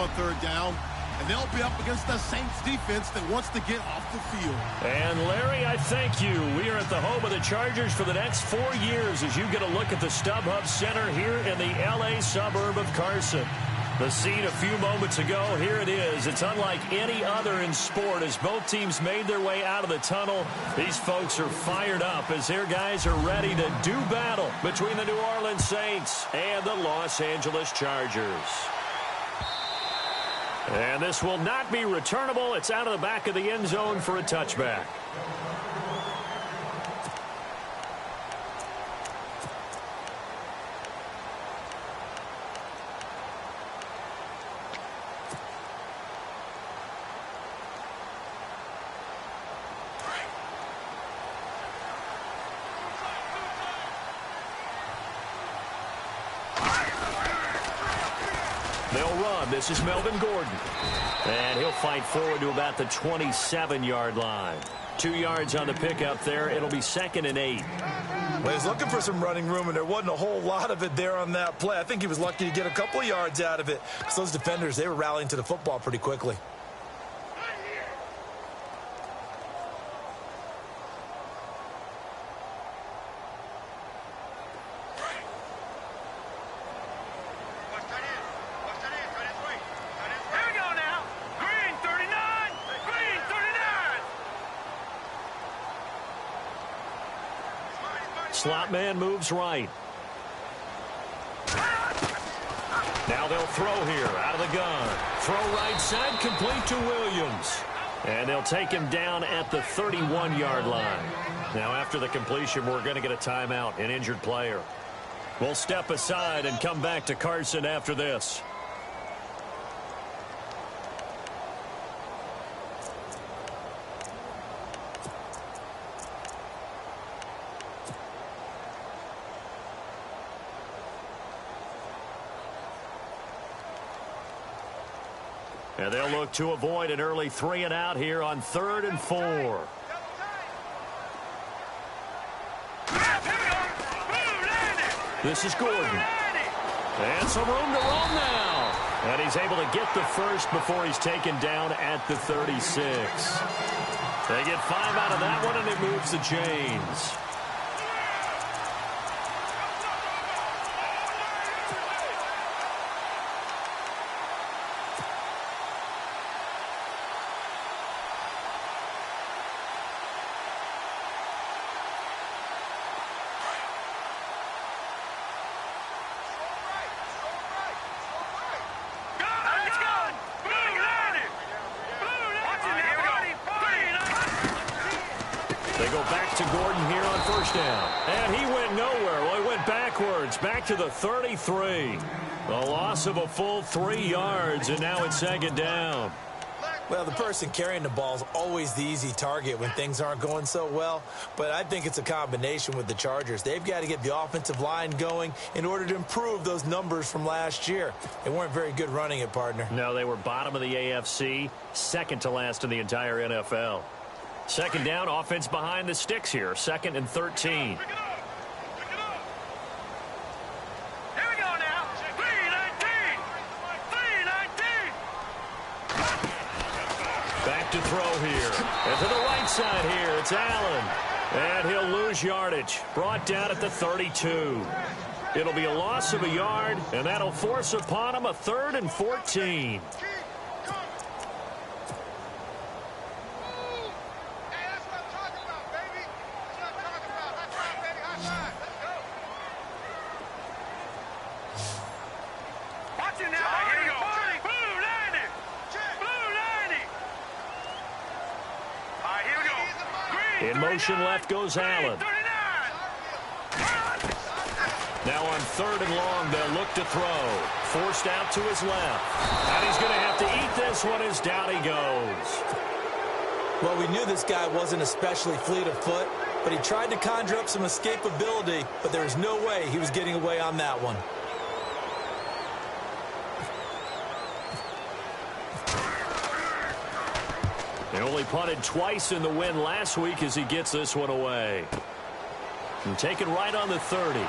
on third down, and they'll be up against the Saints defense that wants to get off the field. And Larry, I thank you. We are at the home of the Chargers for the next 4 years as you get a look at the StubHub Center here in the L.A. suburb of Carson. The scene a few moments ago, here it is. It's unlike any other in sport as both teams made their way out of the tunnel. These folks are fired up as their guys are ready to do battle between the New Orleans Saints and the Los Angeles Chargers. And this will not be returnable. It's out of the back of the end zone for a touchback. They'll run. This is Melvin Gordon. And he'll fight forward to about the 27-yard line. 2 yards on the pickup there. It'll be 2nd and 8. Well, he's looking for some running room, and there wasn't a whole lot of it there on that play. I think he was lucky to get a couple of yards out of it because those defenders, they were rallying to the football pretty quickly. Slot man moves right. Now they'll throw here out of the gun. Throw right side, complete to Williams. And they'll take him down at the 31-yard line. Now after the completion, we're going to get a timeout, an injured player. We'll step aside and come back to Carson after this. And they'll look to avoid an early 3 and out here on 3rd and 4. This is Gordon. And some room to roam now. And he's able to get the first before he's taken down at the 36. They get 5 out of that one, and it moves the chains. They go back to Gordon here on first down. And he went nowhere. Well, he went backwards, back to the 33. A loss of a full 3 yards, and now it's 2nd down. Well, the person carrying the ball is always the easy target when things aren't going so well. But I think it's a combination with the Chargers. They've got to get the offensive line going in order to improve those numbers from last year. They weren't very good running it, partner. No, they were bottom of the AFC, second to last in the entire NFL. 2nd down, offense behind the sticks here, 2nd and 13. Back to throw here. And to the right side here, it's Allen. And he'll lose yardage. Brought down at the 32. It'll be a loss of a yard, and that'll force upon him a 3rd and 14. In motion left goes Allen. Now on 3rd and long, they'll look to throw. Forced out to his left. And he's going to have to eat this one as down he goes. Well, we knew this guy wasn't especially fleet of foot, but he tried to conjure up some escapability, but there was no way he was getting away on that one. They only punted twice in the win last week as he gets this one away. And taken right on the 30.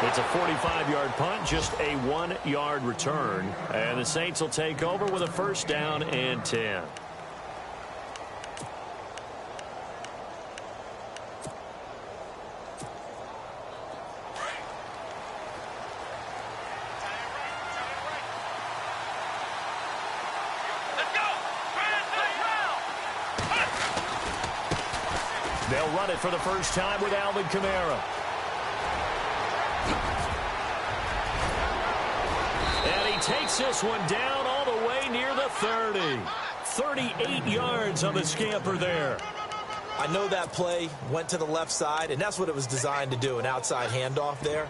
It's a 45-yard punt, just a 1-yard return. And the Saints will take over with a first down and 10. They'll run it for the first time with Alvin Kamara. And he takes this one down all the way near the 30. 38 yards on the scamper there. I know that play went to the left side, and that's what it was designed to do, an outside handoff there.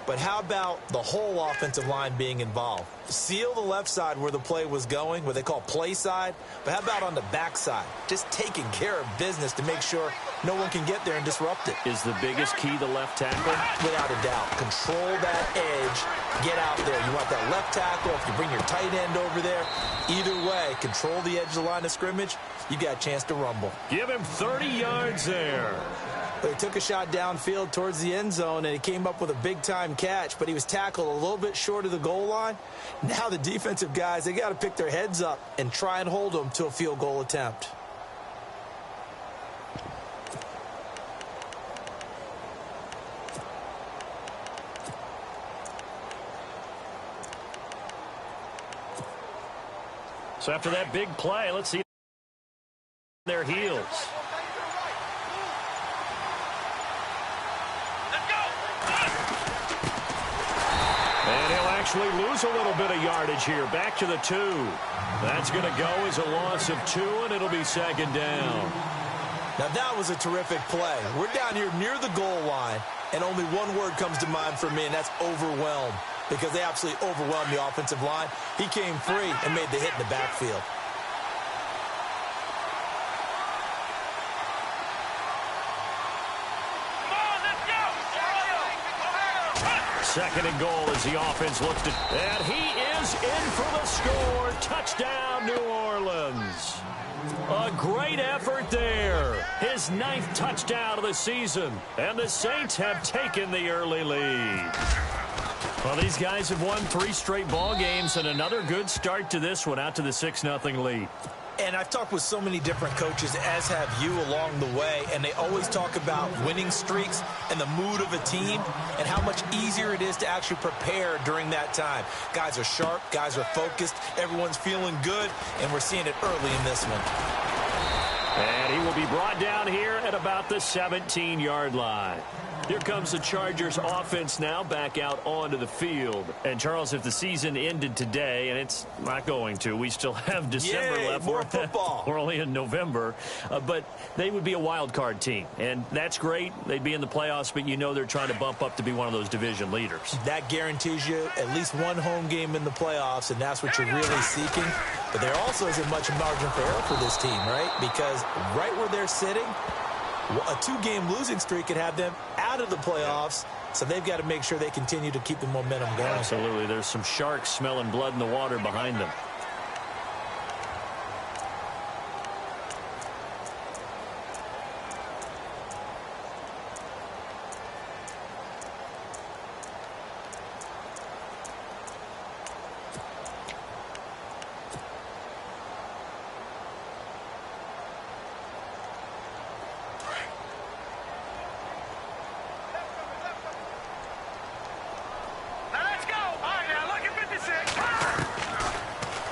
But how about the whole offensive line being involved? Seal the left side where the play was going, what they call play side. But how about on the back side? Just taking care of business to make sure no one can get there and disrupt it. Is the biggest key the left tackle? Without a doubt. Control that edge. Get out there. You want that left tackle. If you bring your tight end over there, either way, control the edge of the line of scrimmage. You got a chance to rumble. Give him 30 yards there. He took a shot downfield towards the end zone, and he came up with a big-time catch, but he was tackled a little bit short of the goal line. Now the defensive guys, they got to pick their heads up and try and hold them to a field goal attempt. So after that big play, let's see their heels. And he'll actually lose a little bit of yardage here. Back to the 2. That's going to go as a loss of 2, and it'll be second down. Now that was a terrific play. We're down here near the goal line, and only one word comes to mind for me, and that's overwhelmed, because they absolutely overwhelmed the offensive line. He came free and made the hit in the backfield. Second and goal as the offense looks to... And he is in for the score. Touchdown, New Orleans. A great effort there. His 9th touchdown of the season. And the Saints have taken the early lead. Well, these guys have won 3 straight ball games, and another good start to this one, out to the 6-0 lead. And I've talked with so many different coaches, as have you along the way, and they always talk about winning streaks and the mood of a team and how much easier it is to actually prepare during that time. Guys are sharp, guys are focused, everyone's feeling good, and we're seeing it early in this one. And he will be brought down here at about the 17-yard line. Here comes the Chargers offense now back out onto the field. And, Charles, if the season ended today, and it's not going to, we still have December left. More football. We're only in November. But they would be a wild card team. And that's great. They'd be in the playoffs, but you know they're trying to bump up to be one of those division leaders. That guarantees you at least one home game in the playoffs, and that's what you're really seeking. But there also isn't much margin for error for this team, right? Because right where they're sitting, a 2-game losing streak could have them out of the playoffs, so they've got to make sure they continue to keep the momentum going. Absolutely. There's some sharks smelling blood in the water behind them.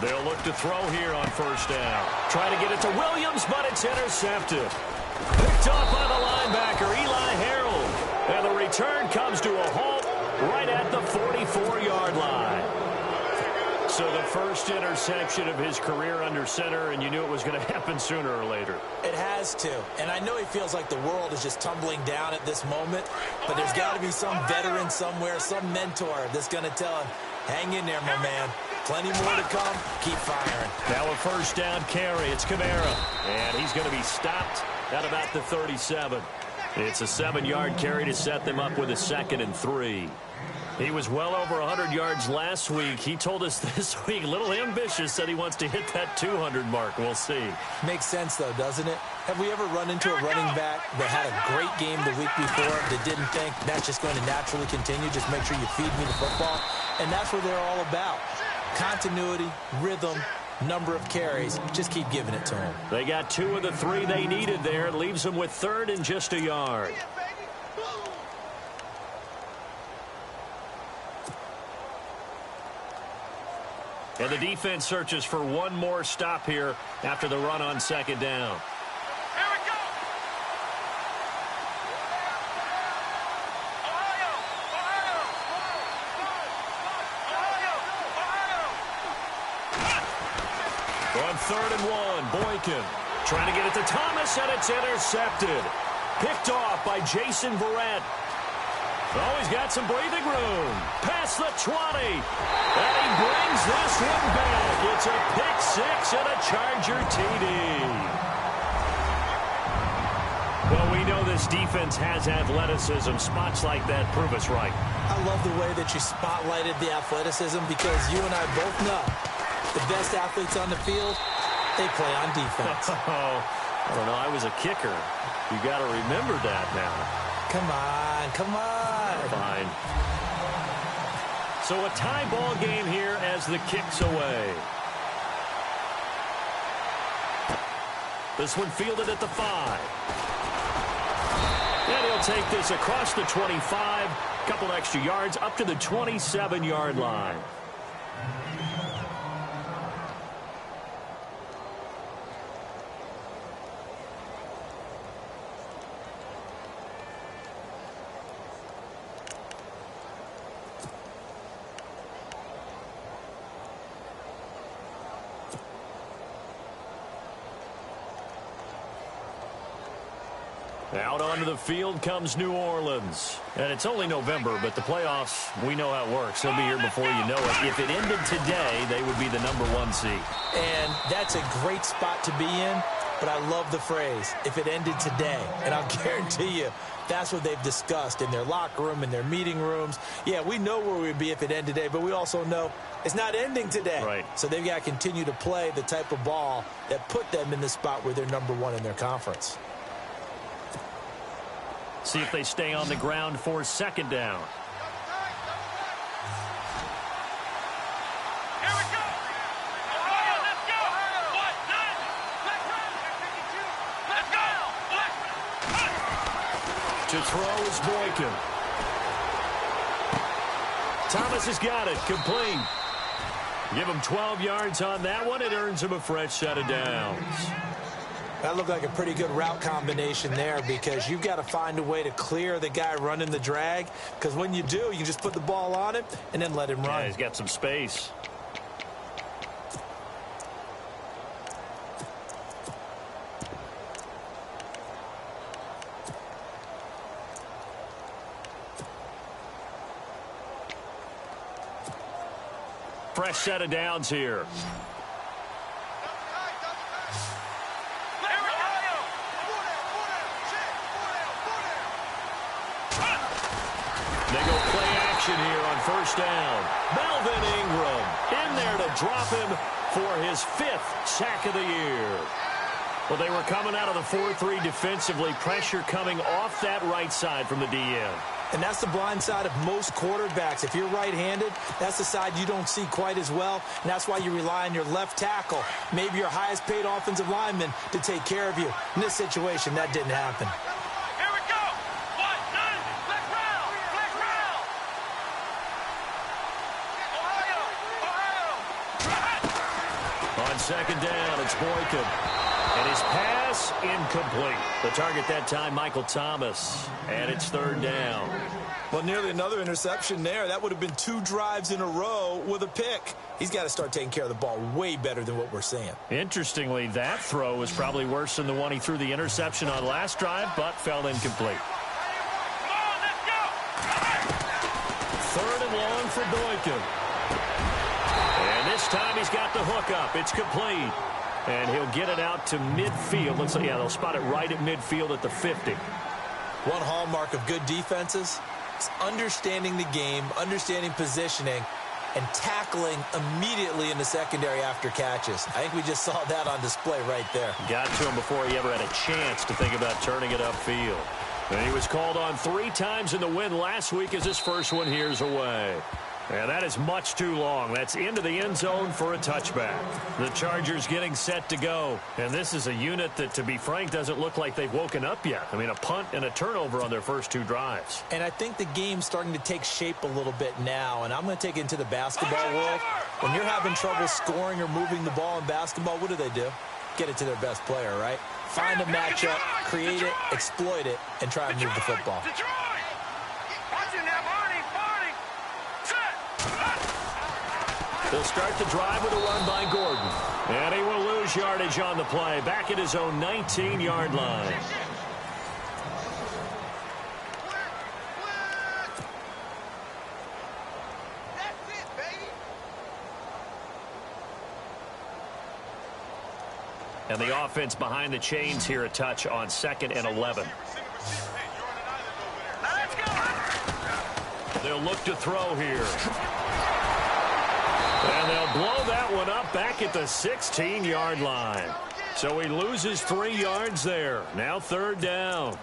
They'll look to throw here on first down. Try to get it to Williams, but it's intercepted. Picked off by the linebacker, Eli Harold. And the return comes to a halt right at the 44-yard line. So the first interception of his career under center, and you knew it was going to happen sooner or later. It has to. And I know he feels like the world is just tumbling down at this moment, but there's got to be some veteran somewhere, some mentor that's going to tell him, hang in there, my man. Plenty more to come. Keep firing. Now a first down carry. It's Kamara. And he's going to be stopped at about the 37. It's a 7-yard carry to set them up with a 2nd and 3. He was well over 100 yards last week. He told us this week, a little ambitious, said he wants to hit that 200 mark. We'll see. Makes sense, though, doesn't it? Have we ever run into a running back that had a great game the week before that didn't think that's just going to naturally continue? Just make sure you feed me the football. And that's what they're all about. Continuity, rhythm, number of carries. Just keep giving it to them. They got 2 of the 3 they needed there. It leaves them with 3rd and just a yard. And the defense searches for one more stop here after the run on 2nd down. Here we go. On 3rd and 1, Boykin trying to get it to Thomas, and it's intercepted. Picked off by Jason Verrett. Oh, he's got some breathing room. Past the 20. And he brings this one back. It's a pick 6 and a Charger TD. Well, we know this defense has athleticism. Spots like that prove us right. I love the way that you spotlighted the athleticism because you and I both know the best athletes on the field, they play on defense. Oh, I don't know. I was a kicker. You got to remember that now. Come on, come on. Fine. So a tie ball game here as the kick's away. This one fielded at the 5. And he'll take this across the 25. Couple extra yards up to the 27-yard line. Out onto the field comes New Orleans. And it's only November, but the playoffs, we know how it works. They'll be here before you know it. If it ended today, they would be the #1 seed. And that's a great spot to be in, but I love the phrase, if it ended today. And I'll guarantee you, that's what they've discussed in their locker room, in their meeting rooms. Yeah, we know where we'd be if it ended today, but we also know it's not ending today. Right. So they've got to continue to play the type of ball that put them in the spot where they're #1 in their conference. See if they stay on the ground for 2nd down. Here we go. Ohio, let's go. What? Let's go. To throw is Boykin. Thomas has got it. Complete. Give him 12 yards on that one. It earns him a fresh set of downs. That looked like a pretty good route combination there because you've got to find a way to clear the guy running the drag because when you do, you just put the ball on him and then let him run. Yeah, he's got some space. Fresh set of downs here. They go play action here on 1st down. Melvin Ingram in there to drop him for his 5th sack of the year. Well, they were coming out of the 4-3 defensively. Pressure coming off that right side from the DN. And that's the blind side of most quarterbacks. If you're right-handed, that's the side you don't see quite as well. And that's why you rely on your left tackle, maybe your highest-paid offensive lineman, to take care of you. In this situation, that didn't happen. Here we go. 1, 2, let's round. Let's round. Ohio. On 2nd down, it's Boykin. And his pass incomplete. The target that time, Michael Thomas. And it's 3rd down. Well, nearly another interception there. That would have been 2 drives in a row with a pick. He's got to start taking care of the ball way better than what we're seeing. Interestingly, that throw was probably worse than the one he threw the interception on last drive, but fell incomplete. Come on, let's go. 3rd and long for Boykin. And this time he's got the hook up. It's complete. And he'll get it out to midfield. Let's see, yeah, they'll spot it right at midfield at the 50. One hallmark of good defenses is understanding the game, understanding positioning, and tackling immediately in the secondary after catches. I think we just saw that on display right there. Got to him before he ever had a chance to think about turning it upfield. And he was called on 3 times in the win last week as his first one here's away. And that is much too long. That's into the end zone for a touchback. The Chargers getting set to go. And this is a unit that, to be frank, doesn't look like they've woken up yet. I mean, a punt and a turnover on their first 2 drives. And I think the game's starting to take shape a little bit now. And I'm going to take it into the basketball world. When you're having trouble scoring or moving the ball in basketball, what do? Get it to their best player, right? Find a matchup, create it, exploit it, and try and move the football. They'll start the drive with a run by Gordon. And he will lose yardage on the play. Back at his own 19-yard line. And the offense behind the chains here a touch on 2nd and 11. They'll look to throw here. And they'll blow that one up back at the 16-yard line. So he loses 3 yards there. Now 3rd down.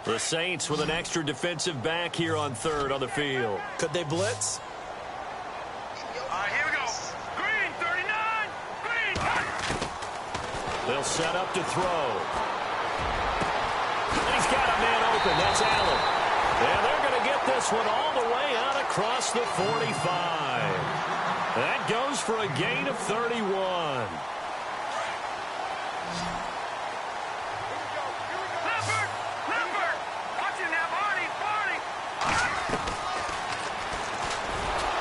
The Saints with an extra defensive back here on 3rd on the field. Could they blitz? Here we go. Green, 39. Green. They'll set up to throw. He's got a man open. That's Allen. And they're going to get this one all the way out across the 45. That goes for a gain of 31.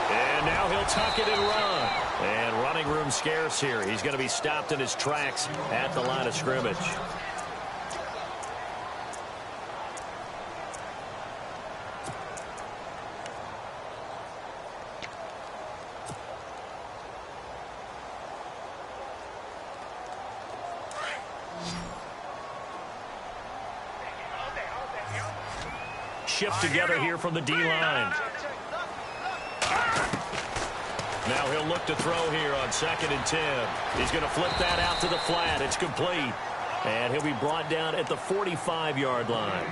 And now he'll tuck it and run. And running room scarce here. He's going to be stopped in his tracks at the line of scrimmage. Shift together here from the D-line. Now he'll look to throw here on 2nd and 10. He's going to flip that out to the flat. It's complete. And he'll be brought down at the 45-yard line.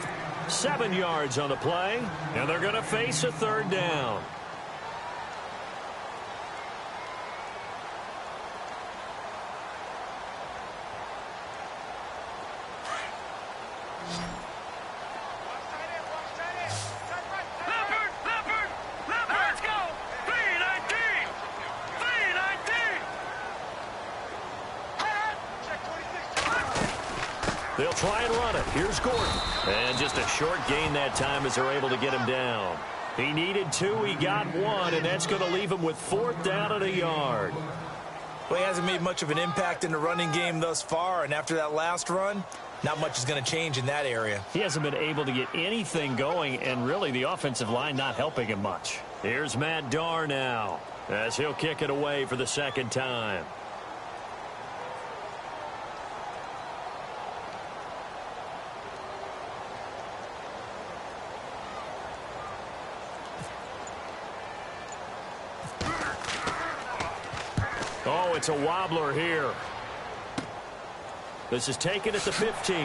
7 yards on the play. And they're going to face a 3rd down. They'll try and run it. Here's Gordon. And just a short gain that time as they're able to get him down. He needed 2. He got 1, and that's going to leave him with 4th down and a yard. Well, he hasn't made much of an impact in the running game thus far, and after that last run, not much is going to change in that area. He hasn't been able to get anything going, and really the offensive line not helping him much. Here's Matt Darr now as he'll kick it away for the 2nd time. Oh, it's a wobbler here. This is taken at the 15.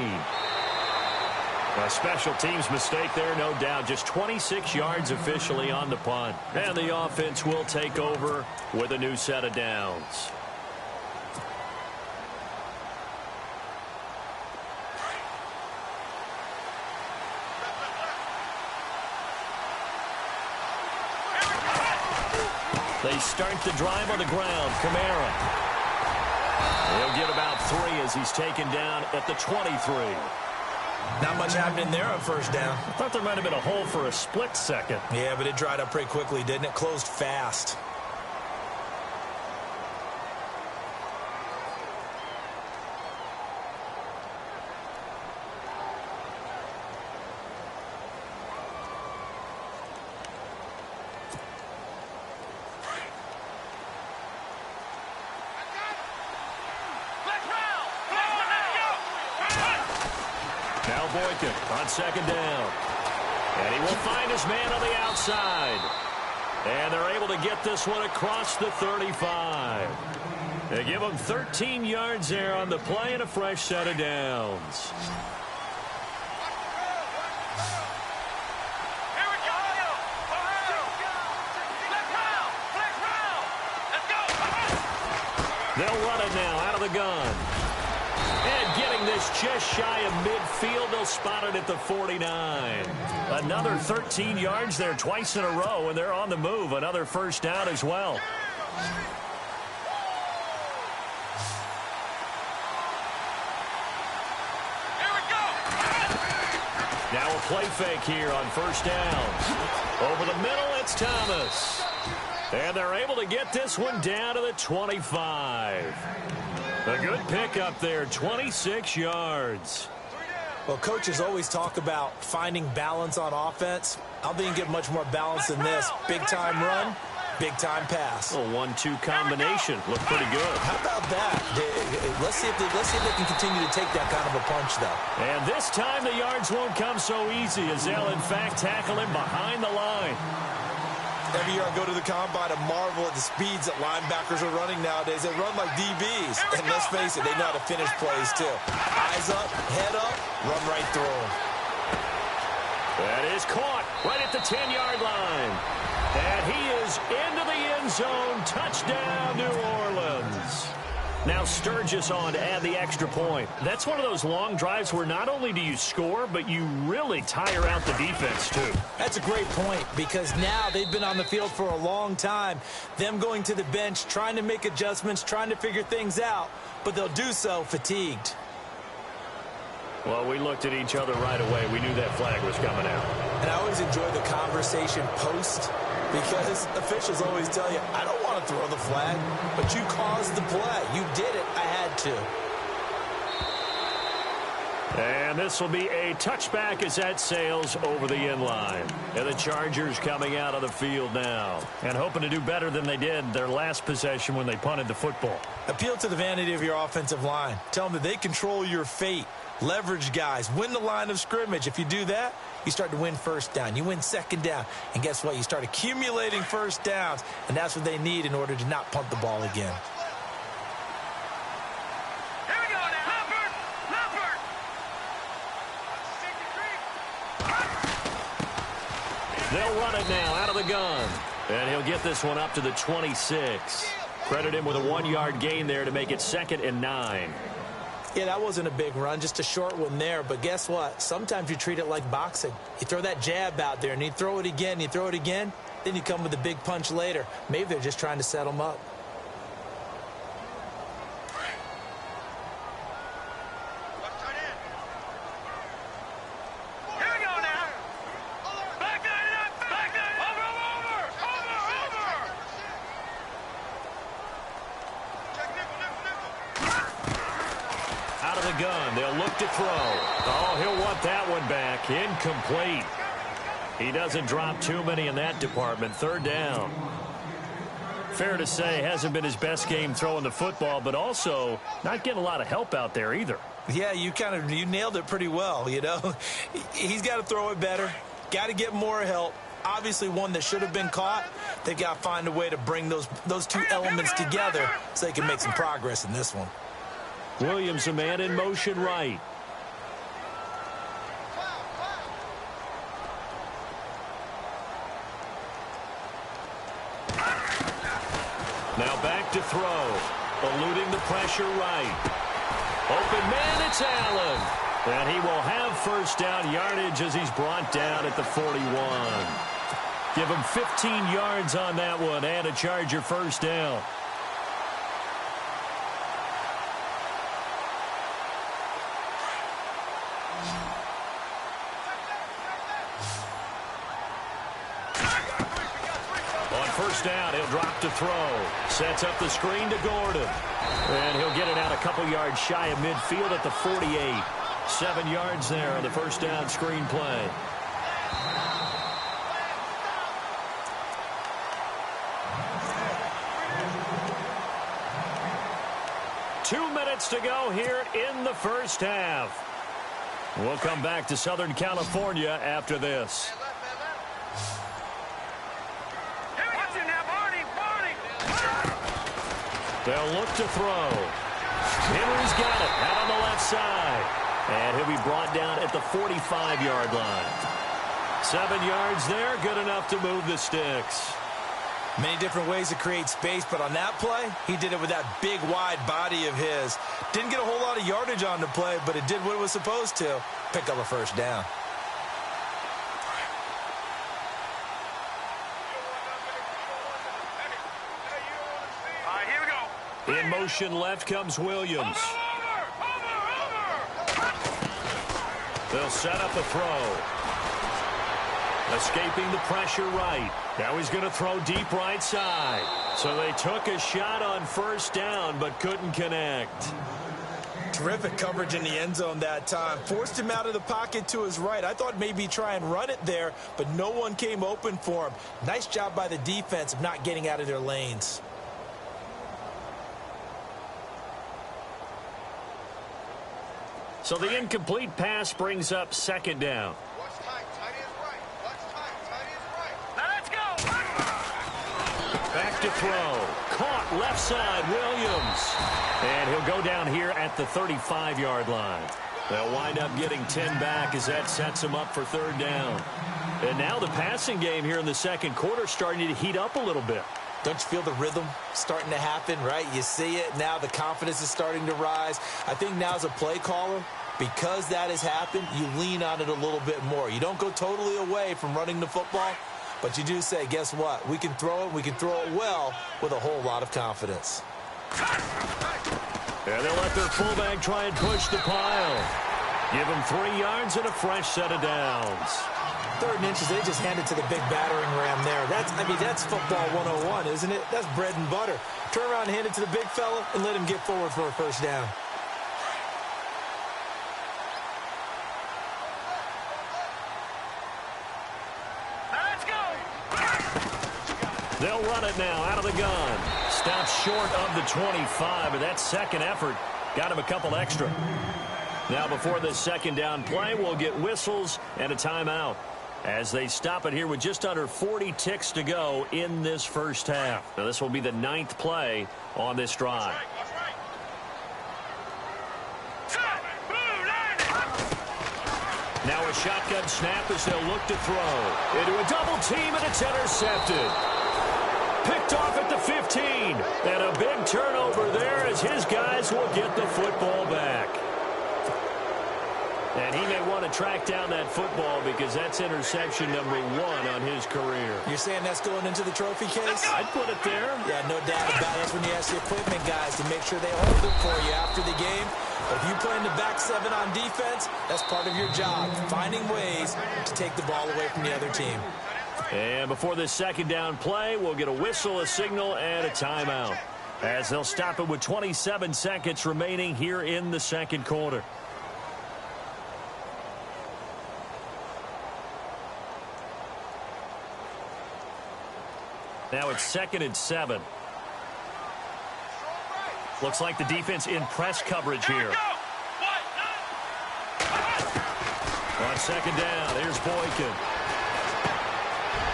A special teams mistake there, no doubt. Just 26 yards officially on the punt. And the offense will take over with a new set of downs. They start the drive on the ground. Kamara. He'll get about 3 as he's taken down at the 23. Not much happening there on 1st down. I thought there might have been a hole for a split second. Yeah, but it dried up pretty quickly, didn't it? Closed fast. Now Boykin on second down. And he will find his man on the outside. And they're able to get this one across the 35. They give him 13 yards there on the play and a fresh set of downs. Here we go. Flex round. Let's go. They'll run it now out of the gun. And getting this just shy of midfield, they'll spot it at the 49. Another 13 yards there twice in a row, and they're on the move. Another first down as well. Here we go. Now a play fake here on first downs. Over the middle, it's Thomas. And they're able to get this one down to the 25. A good pickup there, 26 yards. Well, coaches always talk about finding balance on offense. I don't think you can get much more balance than this. Big-time run, big-time pass. A 1-2 combination. Looked pretty good. How about that? Let's see if they can continue to take that kind of a punch, though. And this time the yards won't come so easy as they'll, in fact, tackle him behind the line. Every year I go to the combine and marvel at the speeds that linebackers are running nowadays. They run like DBs. And let's face it, they know how to finish plays, too. Eyes up, head up, run right through them. That is caught right at the 10-yard line. And he is into the end zone. Touchdown, New Orleans. Now Sturgis on to add the extra point. That's one of those long drives where not only do you score, but you really tire out the defense, too. That's a great point because now they've been on the field for a long time. Them going to the bench, trying to make adjustments, trying to figure things out, but they'll do so fatigued. Well, we looked at each other right away. We knew that flag was coming out. And I always enjoy the conversation post because officials always tell you, I don't want to throw the flag, but you caused the play. You did it. I had to. And this will be a touchback as that sails over the end line. And the Chargers coming out of the field now and hoping to do better than they did their last possession when they punted the football. Appeal to the vanity of your offensive line. Tell them that they control your fate. Leverage guys. Win the line of scrimmage. If you do that, you start to win first down. You win second down. And guess what? You start accumulating first downs. And that's what they need in order to not punt the ball again. Here we go now. Leopard. They'll run it now out of the gun. And he'll get this one up to the 26. Credit him with a 1-yard gain there to make it 2nd and 9. Yeah, that wasn't a big run, just a short one there. But guess what? Sometimes you treat it like boxing. You throw that jab out there, and you throw it again, then you come with a big punch later. Maybe they're just trying to set them up. Here we go now. Back nine. Over. Out of the gun, they'll look to throw. Oh, he'll want that one back. Incomplete. He doesn't drop too many in that department. 3rd down. Fair to say, hasn't been his best game throwing the football, but also not getting a lot of help out there either. Yeah, you nailed it pretty well, you know. He's got to throw it better. Got to get more help. Obviously one that should have been caught. They've got to find a way to bring those two elements together so they can make some progress in this one. Williams, a man in motion right. Now back to throw. Eluding the pressure right. Open man, it's Allen. And he will have first down yardage as he's brought down at the 41. Give him 15 yards on that one and a Charger first down. First down, he'll drop to throw. Sets up the screen to Gordon. And he'll get it out a couple yards shy of midfield at the 48. 7 yards there on the first down screen play. Two minutes to go here in the first half. We'll come back to Southern California after this. They'll look to throw. Henry's got it out on the left side. And he'll be brought down at the 45-yard line. 7 yards there, good enough to move the sticks. Many different ways to create space, but on that play, he did it with that big, wide body of his. Didn't get a whole lot of yardage on the play, but it did what it was supposed to. Pick up a first down. In motion left comes Williams. They'll set up a throw. Escaping the pressure right. Now he's going to throw deep right side. So they took a shot on first down but couldn't connect. Terrific coverage in the end zone that time. Forced him out of the pocket to his right. I thought maybe try and run it there, but no one came open for him. Nice job by the defense of not getting out of their lanes. So the incomplete pass brings up second down. Back to throw. Caught left side, Williams. And he'll go down here at the 35-yard line. They'll wind up getting 10 back as that sets them up for third down. And now the passing game here in the second quarter starting to heat up a little bit. Don't you feel the rhythm starting to happen, right? You see it. Now the confidence is starting to rise. I think now as a play caller, because that has happened, you lean on it a little bit more. You don't go totally away from running the football, but you do say, guess what? We can throw it. We can throw it well with a whole lot of confidence. And they'll let their fullback try and push the pile. Give him 3 yards and a fresh set of downs. 3rd and inches, they just hand it to the big battering ram there. That's football 101, isn't it? That's bread and butter. Turn around and hand it to the big fella and let him get forward for a first down. Let's go. They'll run it now out of the gun. Stops short of the 25, but that second effort got him a couple extra. Now before this second down play, we'll get whistles and a timeout as they stop it here with just under 40 ticks to go in this first half. Now this will be the 9th play on this drive. Now a shotgun snap as they'll look to throw. Into a double team, and it's intercepted. Picked off at the 15. And a big turnover there as his guys will get the football back. And he may want to track down that football because that's interception number 1 on his career. You're saying that's going into the trophy case? I'd put it there. Yeah, no doubt about it. That's when you ask the equipment guys to make sure they hold it for you after the game. But if you play in the back 7 on defense, that's part of your job, finding ways to take the ball away from the other team. And before this second down play, we'll get a whistle, a signal, and a timeout as they'll stop it with 27 seconds remaining here in the second quarter. Now it's 2nd and 7. Looks like the defense in press coverage here. On second down, here's Boykin.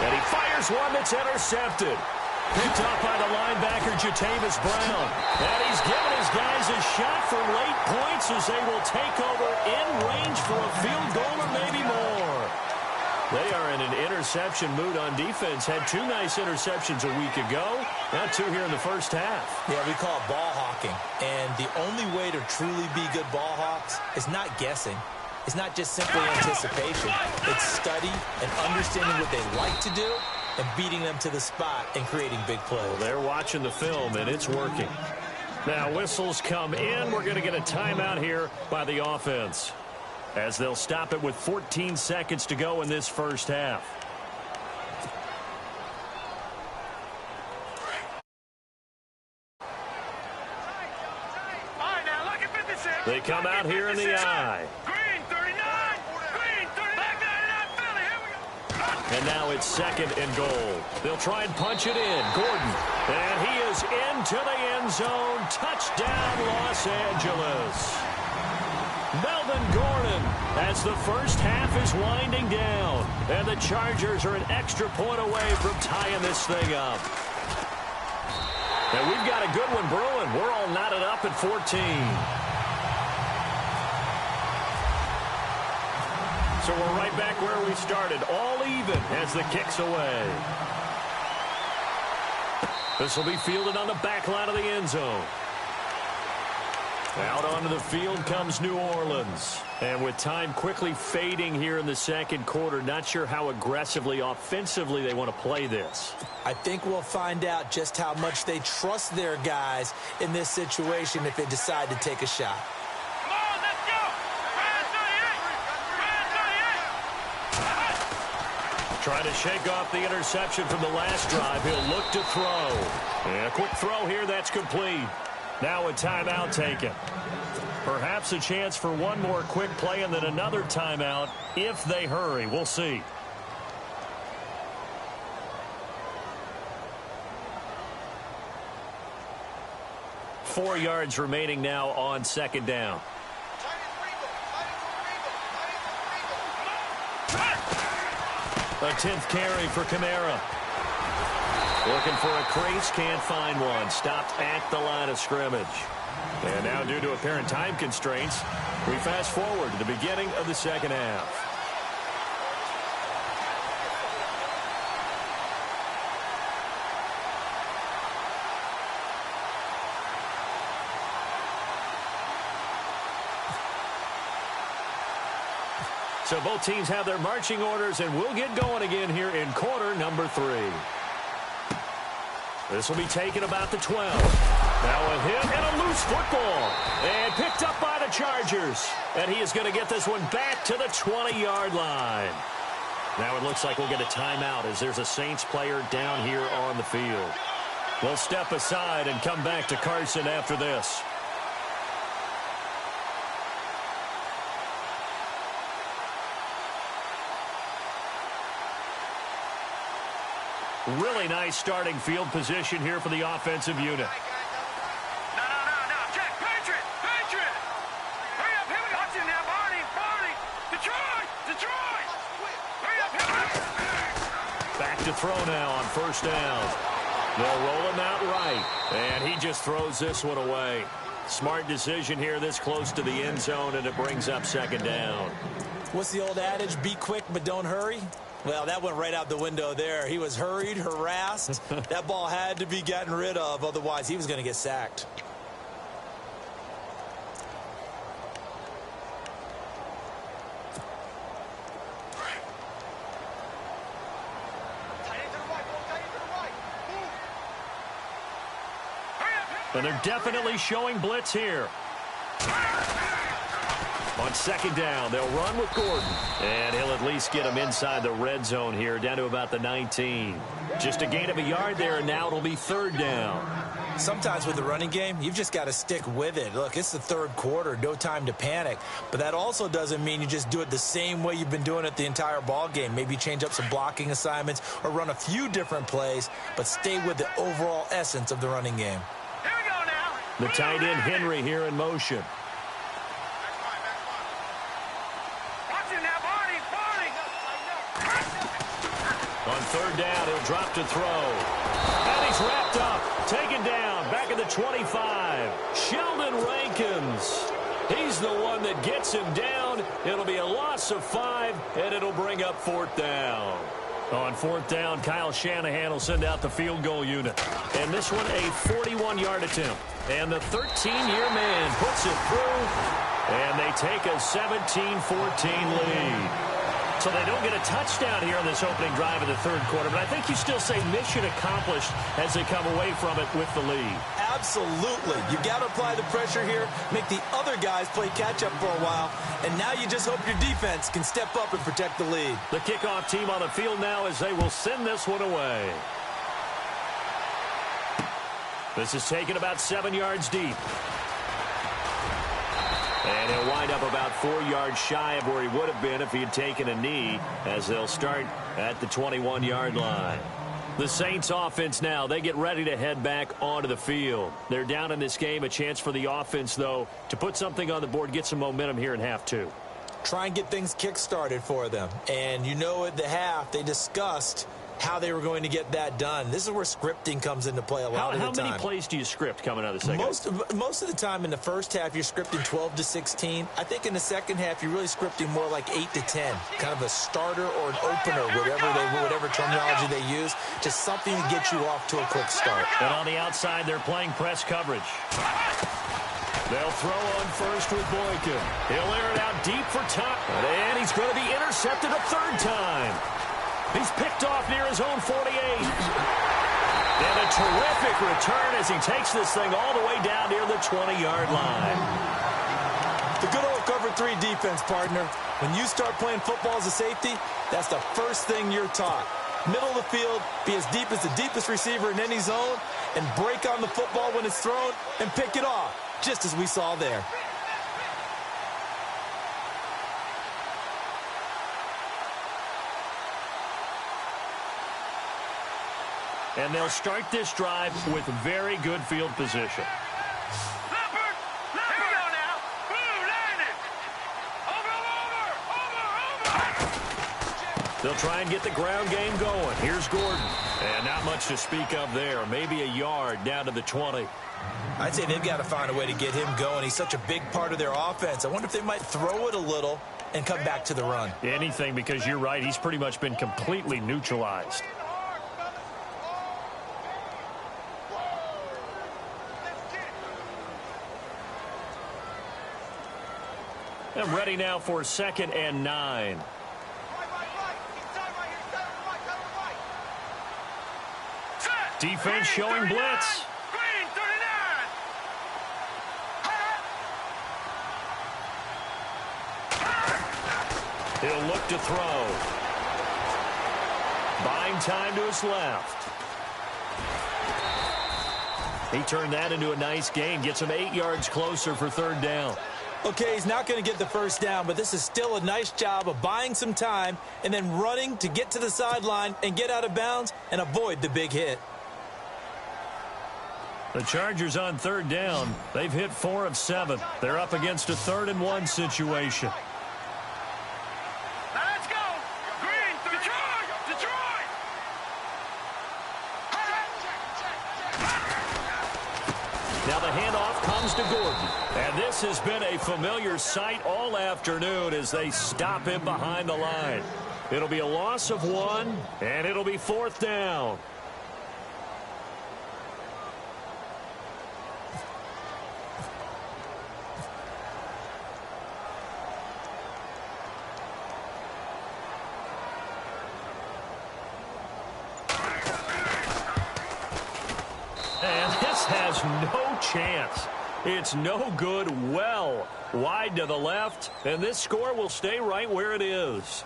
And he fires one that's intercepted. Picked up by the linebacker, Jatavis Brown. And he's given his guys a shot for late points as they will take over in range for a field goal or maybe more. They are in an interception mood on defense. Had 2 nice interceptions a week ago. Now 2 here in the first half. Yeah, we call it ball hawking. And the only way to truly be good ball hawks is not guessing. It's not just simply anticipation. It's study and understanding what they like to do and beating them to the spot and creating big plays. Well, they're watching the film, and it's working. Now whistles come in. We're going to get a timeout here by the offense, as they'll stop it with 14 seconds to go in this first half. They come out here in the eye. Green 39. Green 39. Philly. Here we go. And now it's 2nd and goal. They'll try and punch it in. Gordon. And he is into the end zone. Touchdown, Los Angeles. Melvin Gordon has As the first half is winding down, and the Chargers are an extra point away from tying this thing up. And we've got a good one brewing. We're all knotted up at 14. So we're right back where we started, all even as the kick's away. This will be fielded on the back line of the end zone. Out onto the field comes New Orleans. And with time quickly fading here in the second quarter, not sure how aggressively, offensively they want to play this. I think we'll find out just how much they trust their guys in this situation if they decide to take a shot. Come on, let's go! Trying to shake off the interception from the last drive. He'll look to throw. And a quick throw here, that's complete. Now a timeout taken. Perhaps a chance for one more quick play and then another timeout if they hurry. We'll see. Four yards remaining now on second down. A 10th carry for Kamara. Looking for a crease, can't find one. Stopped at the line of scrimmage. And now due to apparent time constraints, we fast forward to the beginning of the second half. So both teams have their marching orders, and we'll get going again here in quarter number 3. This will be taken about the 12. Now a hit and a loose football. And picked up by the Chargers. And he is going to get this one back to the 20-yard line. Now it looks like we'll get a timeout as there's a Saints player down here on the field. We'll step aside and come back to Carson after this. Really nice starting field position here for the offensive unit. No. Jack, Patriot! Hurry up, here we go. Watch him now, Barney! Detroit! Hurry up, here. Back to throw now on first down. They'll roll him out right. And he just throws this one away. Smart decision here this close to the end zone, and it brings up second down. What's the old adage? Be quick, but don't hurry. Well, that went right out the window there. He was hurried, harassed. That ball had to be gotten rid of. Otherwise, he was going to get sacked. And they're definitely showing blitz here. On second down, they'll run with Gordon. And he'll at least get him inside the red zone here, down to about the 19. Just a gain of a yard there, and now it'll be third down. Sometimes with the running game, you've just got to stick with it. Look, it's the third quarter, no time to panic. But that also doesn't mean you just do it the same way you've been doing it the entire ball game. Maybe change up some blocking assignments or run a few different plays, but stay with the overall essence of the running game. Here we go now. The tight end, Henry, here in motion. On third down, he'll drop to throw. And he's wrapped up, taken down, back at the 25. Sheldon Rankins. He's the one that gets him down. It'll be a loss of 5, and it'll bring up fourth down. On fourth down, Kyle Shanahan will send out the field goal unit. And this one, a 41-yard attempt. And the 13-year man puts it through, and they take a 17-14 lead. So they don't get a touchdown here in this opening drive of the third quarter, but I think you still say mission accomplished as they come away from it with the lead. Absolutely. You've got to apply the pressure here, make the other guys play catch-up for a while, and now you just hope your defense can step up and protect the lead. The kickoff team on the field now as they will send this one away. This is taken about 7 yards deep. And he'll wind up about 4 yards shy of where he would have been if he had taken a knee, as they'll start at the 21-yard line. The Saints offense now, they get ready to head back onto the field. They're down in this game, a chance for the offense, though, to put something on the board, get some momentum here in half 2. try and get things kick-started for them. And you know at the half, they discussed how they were going to get that done. This is where scripting comes into play a lot of the time. How many plays do you script coming out of the second? Most of the time in the first half, you're scripting 12 to 16. I think in the second half, you're really scripting more like 8 to 10. Kind of a starter or an opener, whatever terminology they use. Just something to get you off to a quick start. And on the outside, they're playing press coverage. They'll throw on first with Boykin. He'll air it out deep for Tuck. And he's going to be intercepted a third time. He's picked off near his own 48. And a terrific return as he takes this thing all the way down near the 20-yard line. The good old cover 3 defense, partner. When you start playing football as a safety, that's the first thing you're taught. Middle of the field, be as deep as the deepest receiver in any zone, and break on the football when it's thrown and pick it off, just as we saw there. And they'll start this drive with very good field position. Leopard! Here we go now. Blue, landed. Over. They'll try and get the ground game going. Here's Gordon. And not much to speak of there. Maybe a yard down to the 20. I'd say they've got to find a way to get him going. He's such a big part of their offense. I wonder if they might throw it a little and come back to the run. Anything, because you're right. He's pretty much been completely neutralized. And ready now for 2nd and 9. Defense showing blitz. Green 39. He'll look to throw. Buying time to his left. He turned that into a nice gain. Gets him 8 yards closer for 3rd down. Okay, he's not going to get the first down, but this is still a nice job of buying some time and then running to get to the sideline and get out of bounds and avoid the big hit. The Chargers on 3rd down. They've hit 4 of 7. They're up against a 3rd and 1 situation. Now let's go. Green, Detroit. Now the handoff comes to Gordon. And this has been a familiar sight all afternoon as they stop him behind the line. It'll be a loss of 1, and it'll be 4th down. And this has no chance. It's no good. Well wide to the left, and this score will stay right where it is.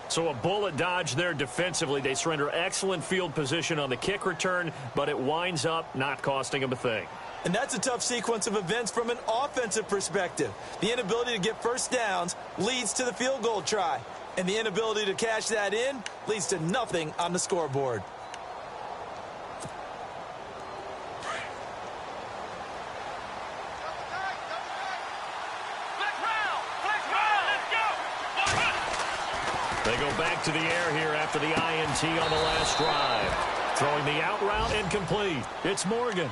So a bullet dodge there defensively. They surrender excellent field position on the kick return, but it winds up not costing them a thing. And that's a tough sequence of events from an offensive perspective. The inability to get first downs leads to the field goal try, and the inability to cash that in leads to nothing on the scoreboard. They go back to the air here after the INT on the last drive. Throwing the out route incomplete. It's Morgan.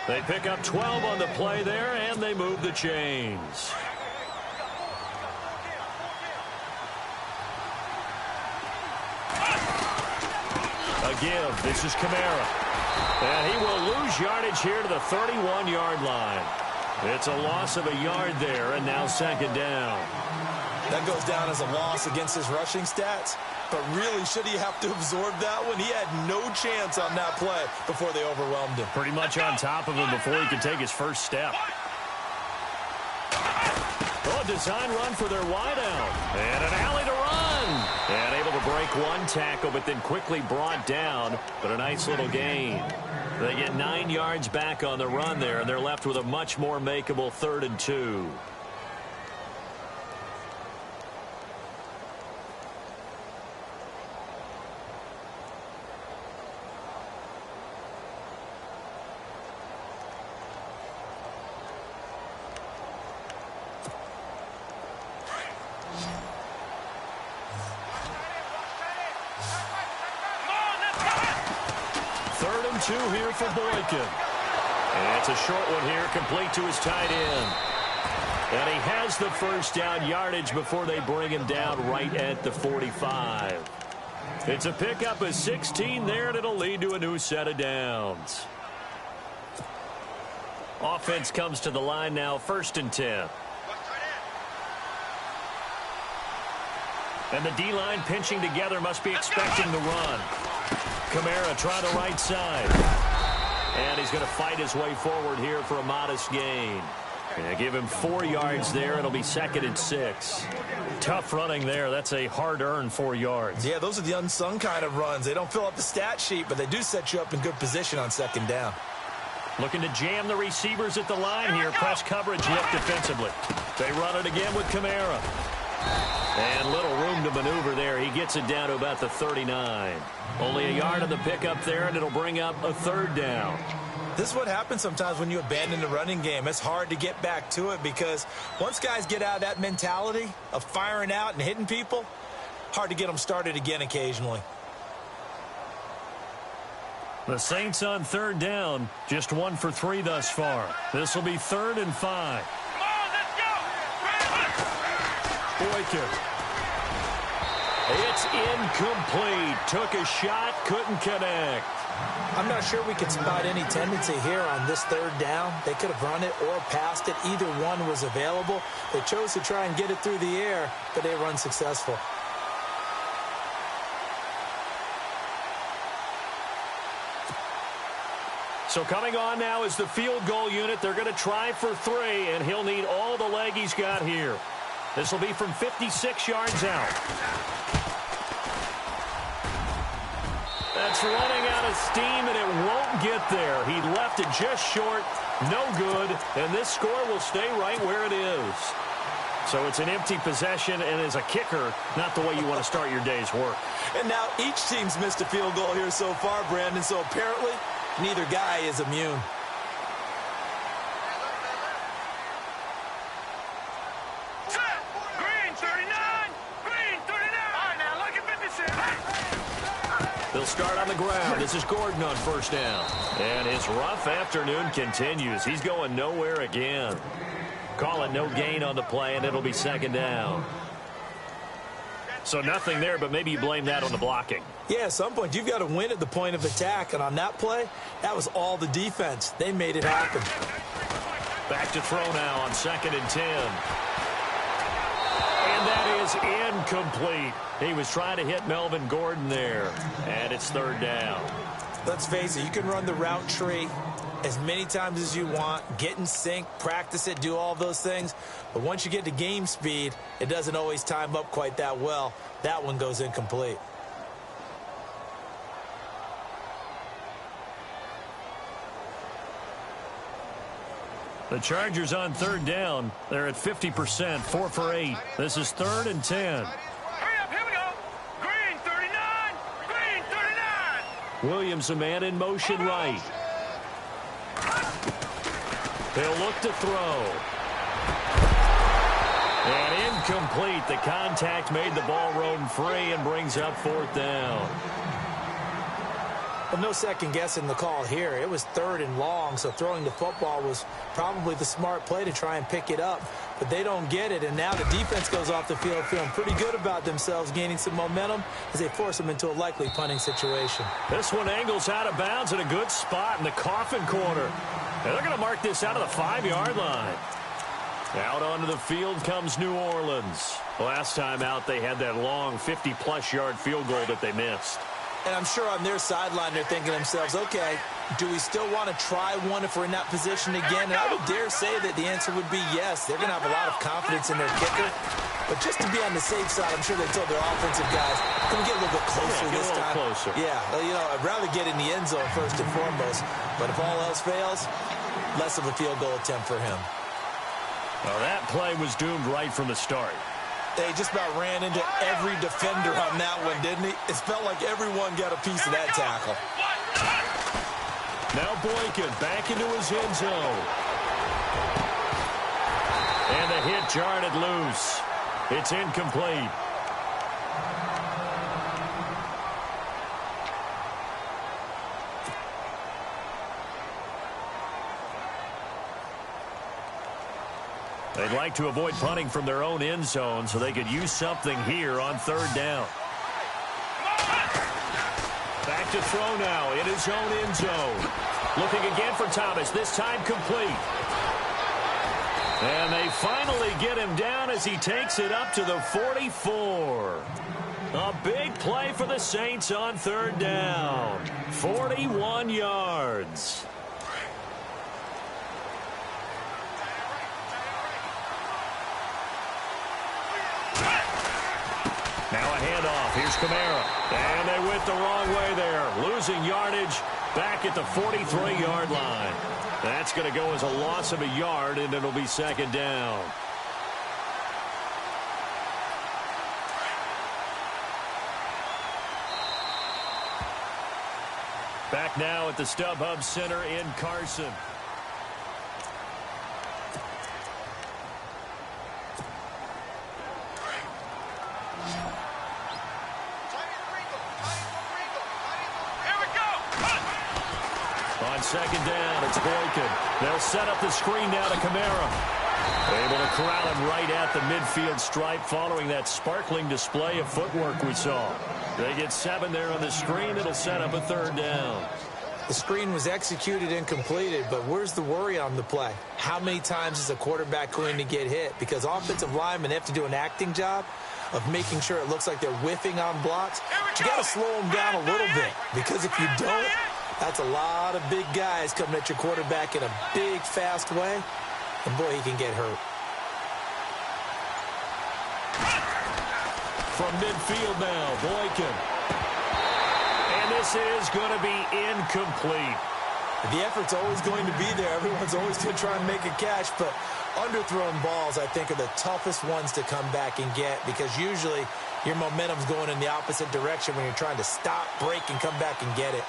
They pick up 12 on the play there, and they move the chains. A give. This is Kamara. And he will lose yardage here to the 31-yard line. It's a loss of a yard there, and now 2nd down. That goes down as a loss against his rushing stats. But really, should he have to absorb that one? He had no chance on that play before they overwhelmed him. Pretty much on top of him before he could take his first step. Oh, a design run for their wideout. And an alley to run. And able to break one tackle, but then quickly brought down. But a nice little gain. They get 9 yards back on the run there, and they're left with a much more makeable 3rd and 2. 2 here for Boykin. And it's a short one here, complete to his tight end. And he has the first down yardage before they bring him down right at the 45. It's a pickup of 16 there, and it'll lead to a new set of downs. Offense comes to the line now, 1st and 10. And the D-line pinching together, must be expecting the run. Kamara try the right side. And he's going to fight his way forward here for a modest gain. And give him 4 yards there. It'll be 2nd and 6. Tough running there. That's a hard-earned 4 yards. Yeah, those are the unsung kind of runs. They don't fill up the stat sheet, but they do set you up in good position on 2nd down. Looking to jam the receivers at the line here. Press coverage yet defensively. They run it again with Kamara. And little room to maneuver there. He gets it down to about the 39. Only a yard of the pickup there, and it'll bring up a 3rd down. This is what happens sometimes when you abandon the running game. It's hard to get back to it because once guys get out of that mentality of firing out and hitting people, hard to get them started again occasionally. The Saints on 3rd down, just 1 for 3 thus far. This will be 3rd and 5. Come on, let's go. Boykin. It's incomplete. Took a shot, couldn't connect. I'm not sure we can spot any tendency here on this 3rd down. They could have run it or passed it. Either one was available. They chose to try and get it through the air, but they run successful. So coming on now is the field goal unit. They're going to try for 3, and he'll need all the leg he's got here. This will be from 56 yards out. That's running out of steam, and it won't get there. He left it just short, no good, and this score will stay right where it is. So it's an empty possession, and as a kicker, not the way you want to start your day's work. And now each team's missed a field goal here so far, Brandon, so apparently neither guy is immune. Green 39. Green 39. All right, now look at 56. They'll start on the ground. This is Gordon on 1st down. And his rough afternoon continues. He's going nowhere again. Call it no gain on the play, and it'll be 2nd down. So nothing there, but maybe you blame that on the blocking. Yeah, at some point, you've got to win at the point of attack. And on that play, that was all the defense. They made it happen. Back to throw now on 2nd and 10. And that is incomplete. He was trying to hit Melvin Gordon there. And it's 3rd down. Let's face it, you can run the route tree as many times as you want, get in sync, practice it, do all those things. But once you get to game speed, it doesn't always time up quite that well. That one goes incomplete. The Chargers on 3rd down. They're at 50%, 4 for 8. This is 3rd and 10. Hurry up, here we go. Green 39. Green 39. Williams, a man in motion right. They'll look to throw. And incomplete. The contact made the ball roam free and brings up 4th down. Well, no second guessing the call here. It was 3rd and long, so throwing the football was probably the smart play to try and pick it up. But they don't get it, and now the defense goes off the field feeling pretty good about themselves, gaining some momentum as they force them into a likely punting situation. This one angles out of bounds at a good spot in the coffin corner. And they're going to mark this out of the 5-yard line. Out onto the field comes New Orleans. Last time out, they had that long 50-plus yard field goal that they missed. And I'm sure on their sideline, they're thinking to themselves, okay, do we still want to try one if we're in that position again? And I would dare say that the answer would be yes. They're going to have a lot of confidence in their kicker. But just to be on the safe side, I'm sure they told their offensive guys, can we get a little bit closer this time? Closer. Yeah, well, you know, I'd rather get in the end zone first and foremost. But if all else fails, less of a field goal attempt for him. Well, that play was doomed right from the start. They just about ran into every defender on that one, didn't he? It felt like everyone got a piece of that tackle. Now Boykin back into his end zone. And the hit jarred it loose. It's incomplete. They'd like to avoid punting from their own end zone so they could use something here on third down. Back to throw now in his own end zone. Looking again for Thomas, this time complete. And they finally get him down as he takes it up to the 44. A big play for the Saints on third down. 41 yards. Now a handoff. Here's Kamara. And they went the wrong way there. Losing yardage back at the 43-yard line. That's going to go as a loss of a yard, and it'll be second down. Back now at the StubHub Center in Carson. On second down, it's Boykin. They'll set up the screen now to Kamara. Able to corral him right at the midfield stripe following that sparkling display of footwork we saw. They get 7 there on the screen. It'll set up a third down. The screen was executed and completed, but where's the worry on the play? How many times is a quarterback going to get hit? Because offensive linemen have to do an acting job of making sure it looks like they're whiffing on blocks. But you got to slow them down a little bit, because if you don't, that's a lot of big guys coming at your quarterback in a big, fast way. And, boy, he can get hurt. From midfield now, Boykin. And this is going to be incomplete. The effort's always going to be there. Everyone's always going to try and make a catch, but underthrown balls, I think, are the toughest ones to come back and get, because usually your momentum's going in the opposite direction when you're trying to stop, break, and come back and get it.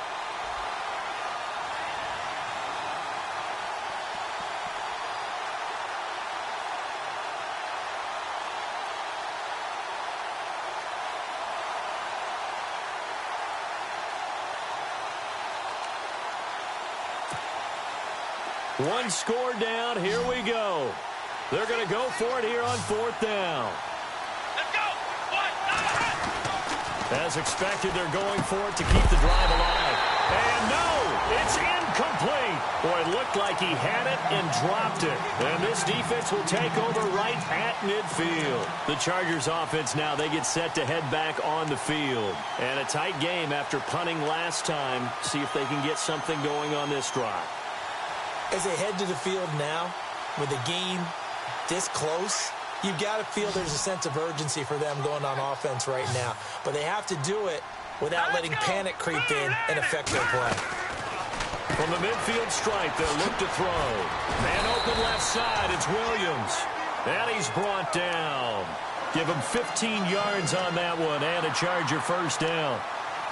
One score down. Here we go. They're going to go for it here on fourth down. Let's go. As expected, they're going for it to keep the drive alive. And no, it's incomplete. Boy, it looked like he had it and dropped it. And this defense will take over right at midfield. The Chargers offense now, they get set to head back on the field. And a tight game after punting last time. See if they can get something going on this drive. As they head to the field now, with the game this close, you've got to feel there's a sense of urgency for them going on offense right now. But they have to do it without letting panic creep in and affect their play. From the midfield stripe, they'll look to throw. Man open left side, it's Williams. And he's brought down. Give him 15 yards on that one and a Charger first down.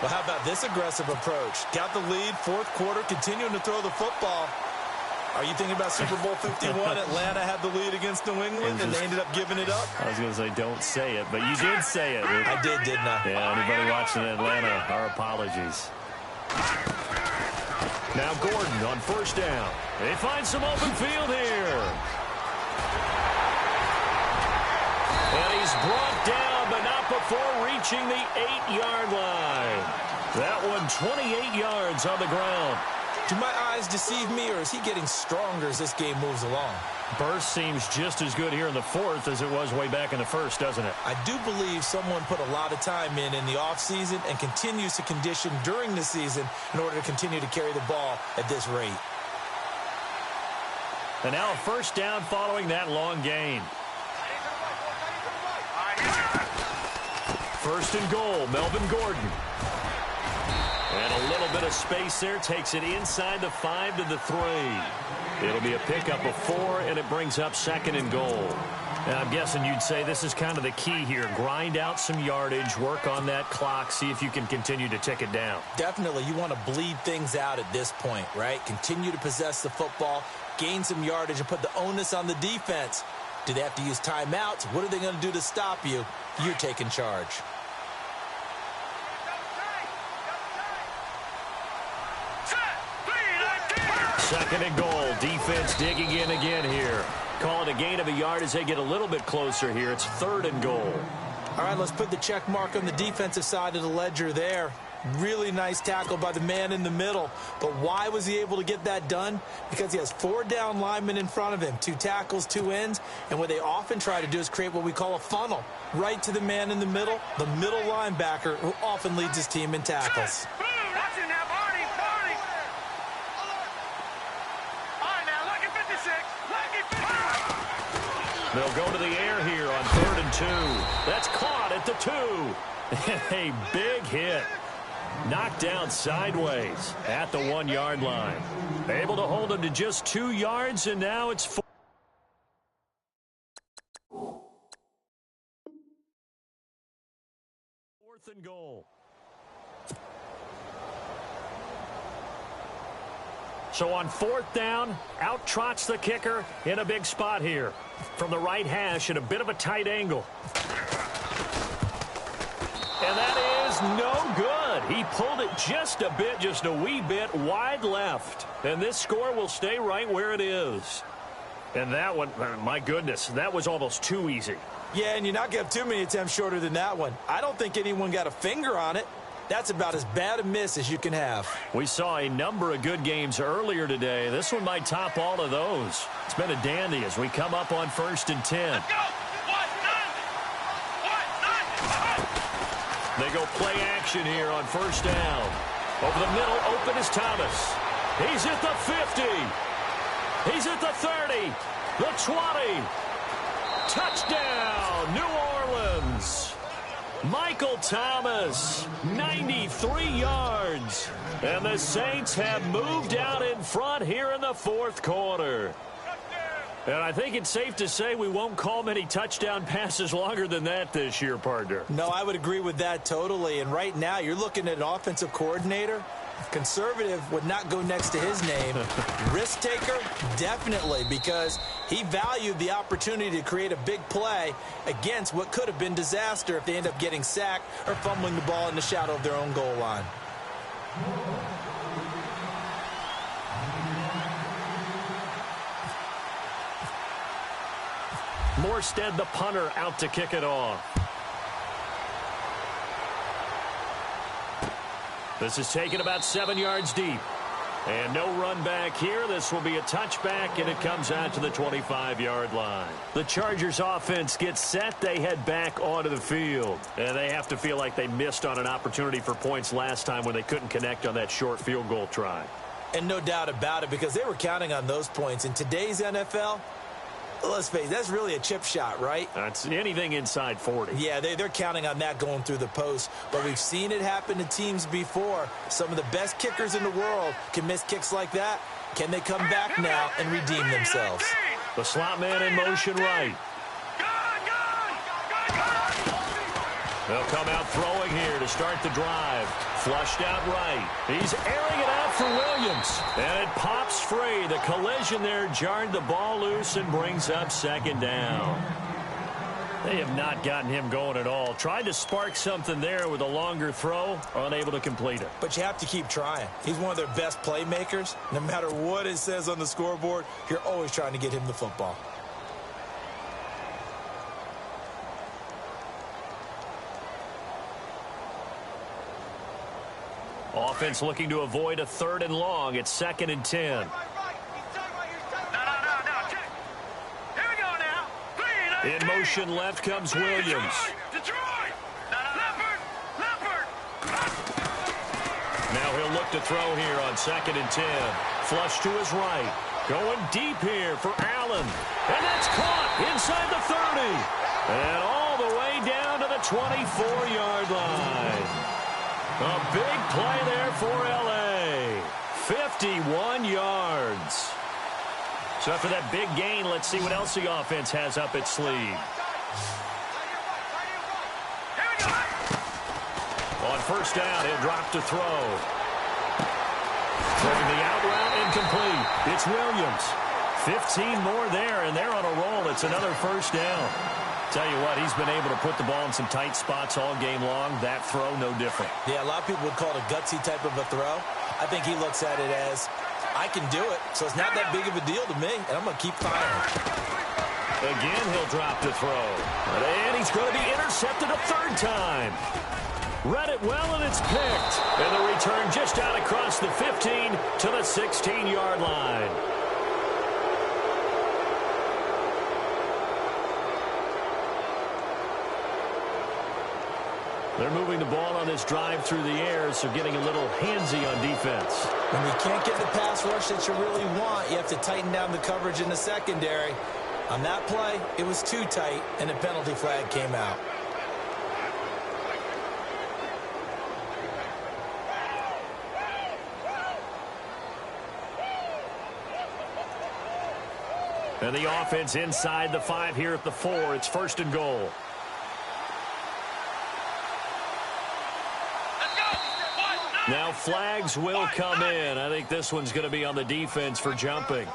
Well, how about this aggressive approach? Got the lead, fourth quarter, continuing to throw the football. Are you thinking about Super Bowl 51? Atlanta had the lead against New England, and they ended up giving it up? I was going to say, don't say it, but you did say it. I did, didn't I? Yeah, anybody watching Atlanta, our apologies. Now Gordon on first down. They find some open field here. And he's brought down, but not before reaching the 8-yard line. That one 28 yards on the ground. Do my eyes deceive me, or is he getting stronger as this game moves along? Burst seems just as good here in the fourth as it was way back in the first, doesn't it? I do believe someone put a lot of time in the offseason and continues to condition during the season in order to continue to carry the ball at this rate. And now a first down following that long gain. First and goal, Melvin Gordon. And a little bit of space there, takes it inside the 5 to the 3. It'll be a pickup of 4, and it brings up second and goal. And I'm guessing you'd say this is kind of the key here. Grind out some yardage, work on that clock, see if you can continue to tick it down. Definitely, you want to bleed things out at this point, right? Continue to possess the football, gain some yardage, and put the onus on the defense. Do they have to use timeouts? What are they going to do to stop you? You're taking charge. Second and goal. Defense digging in again here. Call it a gain of a yard as they get a little bit closer here. It's third and goal. All right, let's put the check mark on the defensive side of the ledger there. Really nice tackle by the man in the middle. But why was he able to get that done? Because he has 4 down linemen in front of him, 2 tackles, 2 ends. And what they often try to do is create what we call a funnel. Right to the man in the middle linebacker, who often leads his team in tackles. Watch it now, Barney. All right, now, lucky 56. Lucky 56. They'll go to the air here on 3rd and 2. That's caught at the 2. A big hit. Knocked down sideways at the 1-yard line. Able to hold him to just 2 yards, and now it's 4. Fourth and goal. So on 4th down, out trots the kicker in a big spot here. From the right hash at a bit of a tight angle. And that is no good. He pulled it just a wee bit wide left. And this score will stay right where it is. And that one, my goodness, that was almost too easy. Yeah, and you're not going to have too many attempts shorter than that one. I don't think anyone got a finger on it. That's about as bad a miss as you can have. We saw a number of good games earlier today. This one might top all of those. It's been a dandy as we come up on 1st and 10. Let's go. They go play action here on 1st down. Over the middle, open is Thomas. He's at the 50. He's at the 30. The 20. Touchdown, New Orleans. Michael Thomas, 93 yards. And the Saints have moved out in front here in the 4th quarter. And I think it's safe to say we won't call many touchdown passes longer than that this year, partner. No, I would agree with that totally. And right now, you're looking at an offensive coordinator. Conservative would not go next to his name. Risk taker, definitely, because he valued the opportunity to create a big play against what could have been disaster if they end up getting sacked or fumbling the ball in the shadow of their own goal line. Morstead, the punter, out to kick it off. This is taken about 7 yards deep. And no run back here. This will be a touchback, and it comes out to the 25-yard line. The Chargers offense gets set. They head back onto the field. And they have to feel like they missed on an opportunity for points last time when they couldn't connect on that short field goal try. And no doubt about it, because they were counting on those points. In today's NFL, let's face it, that's really a chip shot, right? That's anything inside 40. Yeah, they're counting on that going through the post. But we've seen it happen to teams before. Some of the best kickers in the world can miss kicks like that. Can they come back now and redeem themselves? The slot man in motion right. They'll come out throwing here to start the drive. Flushed out right. He's airing it out for Williams. And it pops free. The collision there jarred the ball loose and brings up 2nd down. They have not gotten him going at all. Tried to spark something there with a longer throw. Unable to complete it. But you have to keep trying. He's one of their best playmakers. No matter what it says on the scoreboard, you're always trying to get him the football. Offense looking to avoid a 3rd and long. It's 2nd and 10. No. Check. Here we go now. In motion left comes Williams. Detroit. Leopard. Now he'll look to throw here on 2nd and 10. Flush to his right. Going deep here for Allen. And that's caught inside the 30. And all the way down to the 24-yard line. A big play there for L.A. 51 yards. So after that big gain, let's see what else the offense has up its sleeve. On 1st down, he'll drop to throw. Throwing the out route incomplete. It's Williams. 15 more there, and they're on a roll. It's another 1st down. Tell you what, he's been able to put the ball in some tight spots all game long. That throw, no different. Yeah, a lot of people would call it a gutsy type of a throw. I think he looks at it as I can do it, so it's not that big of a deal to me, and I'm going to keep firing. Again, he'll drop to throw. And he's going to be intercepted a third time. Read it well, and it's picked. And the return just out across the 15 to the 16-yard line. They're moving the ball on this drive through the air, so getting a little handsy on defense. When you can't get the pass rush that you really want, you have to tighten down the coverage in the secondary. On that play, it was too tight, and a penalty flag came out. And the offense inside the 5 here at the 4. It's 1st and goal. Now flags will come in. I think this one's going to be on the defense for jumping.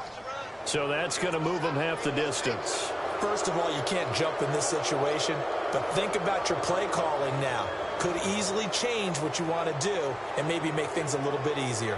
So that's going to move them half the distance. First of all, you can't jump in this situation, but think about your play calling now. Could easily change what you want to do and maybe make things a little bit easier.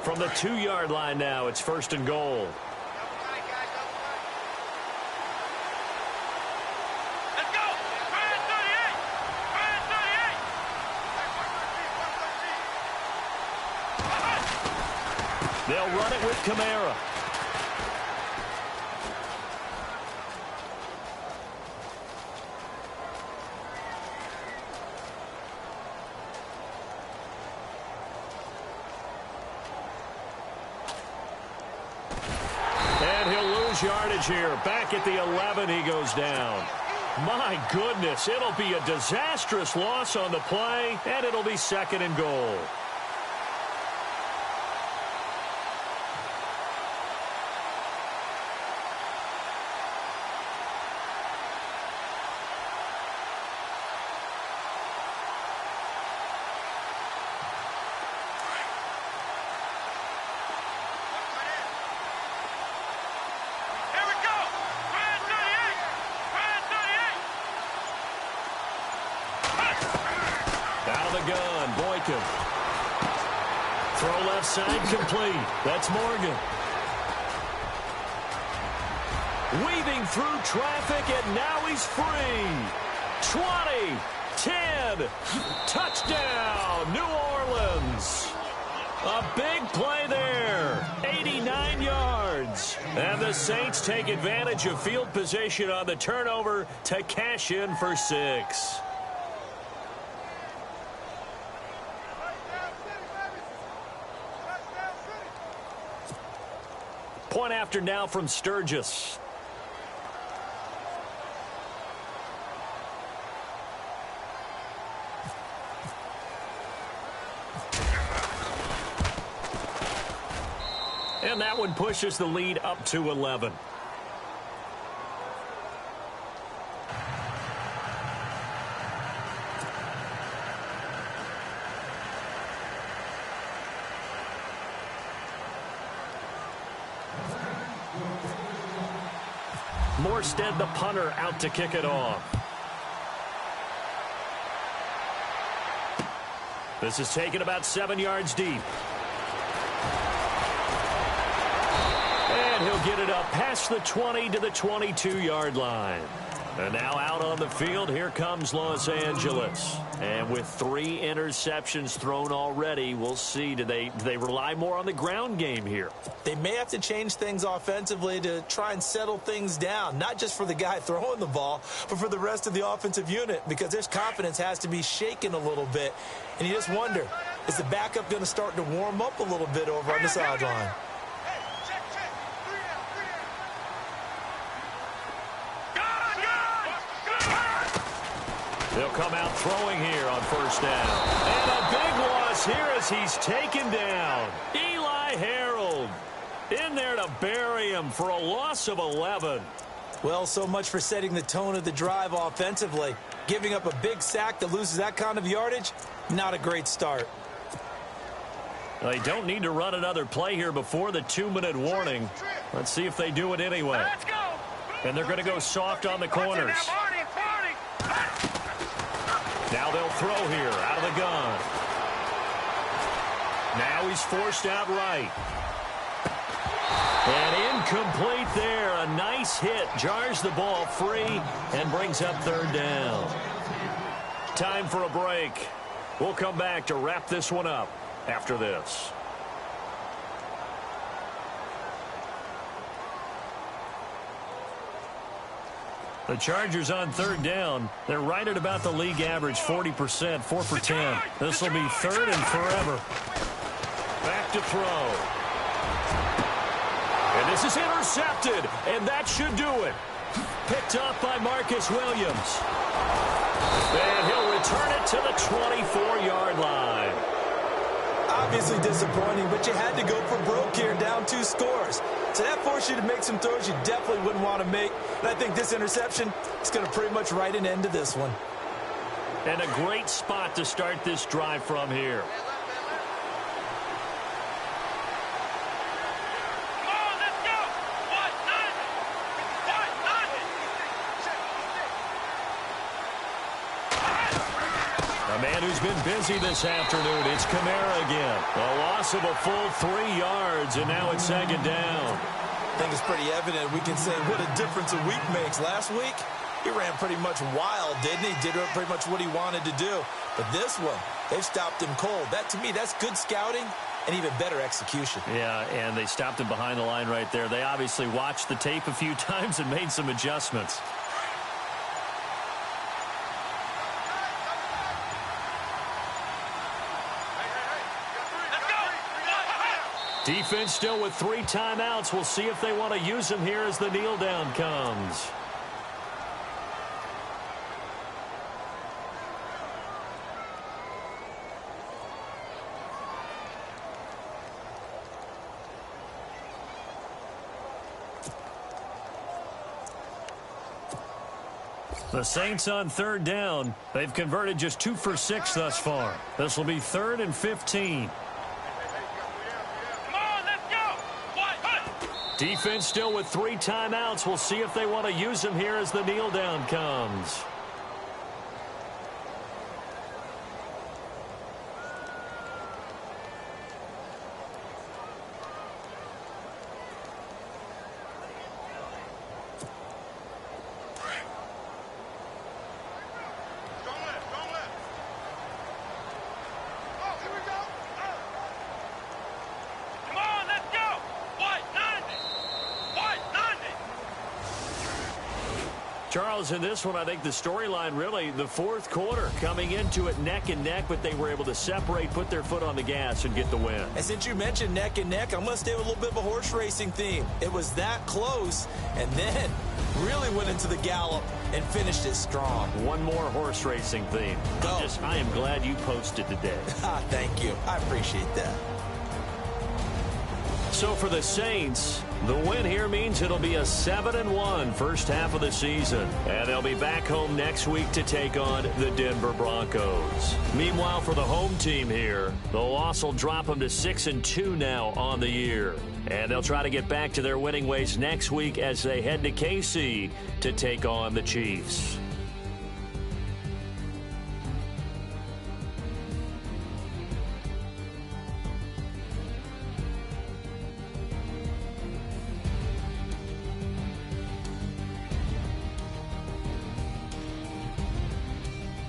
From the 2-yard line now, it's 1st and goal. Let's go! Ryan 38! Ryan 38! They'll run it with Kamara. Yardage here. Back at the 11, he goes down. My goodness, it'll be a disastrous loss on the play, and it'll be 2nd and goal. Throw left side complete. That's Morgan. Weaving through traffic, and now he's free. 20, 10, touchdown, New Orleans. A big play there, 89 yards. And the Saints take advantage of field position on the turnover to cash in for 6. after now from Sturgis. And that one pushes the lead up to 11. Morstead, the punter, out to kick it off. This is taken about 7 yards deep. And he'll get it up past the 20 to the 22-yard line. And now out on the field, here comes Los Angeles. And with 3 interceptions thrown already, we'll see. Do they rely more on the ground game here? They may have to change things offensively to try and settle things down, not just for the guy throwing the ball, but for the rest of the offensive unit, because their confidence has to be shaken a little bit. And you just wonder, is the backup going to start to warm up a little bit over on the sideline? They'll come out throwing here on first down. And a big loss here as he's taken down. Eli Harold in there to bury him for a loss of 11. Well, so much for setting the tone of the drive offensively. Giving up a big sack that loses that kind of yardage, not a great start. They don't need to run another play here before the 2-minute warning. Let's see if they do it anyway. Let's go. And they're going to go soft on the corners. Now they'll throw here out of the gun. Now he's forced out right. And incomplete there. A nice hit. Jars the ball free and brings up third down. Time for a break. We'll come back to wrap this one up after this. The Chargers on third down. They're right at about the league average, 40%, 4 for 10. This will be third and forever. Back to throw. And this is intercepted, and that should do it. Picked up by Marcus Williams. And he'll return it to the 24-yard line. Obviously disappointing, but you had to go for broke here, down 2 scores. So that forced you to make some throws you definitely wouldn't want to make. And I think this interception is going to pretty much write an end to this one. And a great spot to start this drive from here. A man who's been busy this afternoon, it's Kamara again. A loss of a full 3 yards, and now it's second down. I think it's pretty evident. We can say what a difference a week makes. Last week, he ran pretty much wild, didn't he? Did pretty much what he wanted to do. But this one, they've stopped him cold. That, to me, that's good scouting and even better execution. Yeah, and they stopped him behind the line right there. They obviously watched the tape a few times and made some adjustments. Defense still with 3 timeouts. We'll see if they want to use them here as the kneel down comes. The Saints on third down. They've converted just 2 for 6 thus far. This will be 3rd and 15. Defense still with 3 timeouts. We'll see if they want to use them here as the kneel down comes. Charles, in this one, I think the storyline really, the fourth quarter, coming into it neck and neck, but they were able to separate, put their foot on the gas, and get the win. And since you mentioned neck and neck, I'm going to stay with a little bit of a horse racing theme. It was that close, and then really went into the gallop and finished it strong. One more horse racing theme. I am glad you posted today. Thank you. I appreciate that. So for the Saints, the win here means it'll be a 7-1 first half of the season. And they'll be back home next week to take on the Denver Broncos. Meanwhile, for the home team here, the loss will drop them to 6-2 now on the year. And they'll try to get back to their winning ways next week as they head to KC to take on the Chiefs.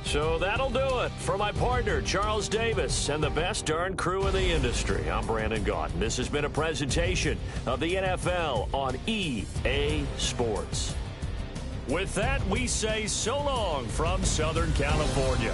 So that'll do it. For my partner, Charles Davis, and the best darn crew in the industry, I'm Brandon Gaudin. This has been a presentation of the NFL on EA Sports. With that, we say so long from Southern California.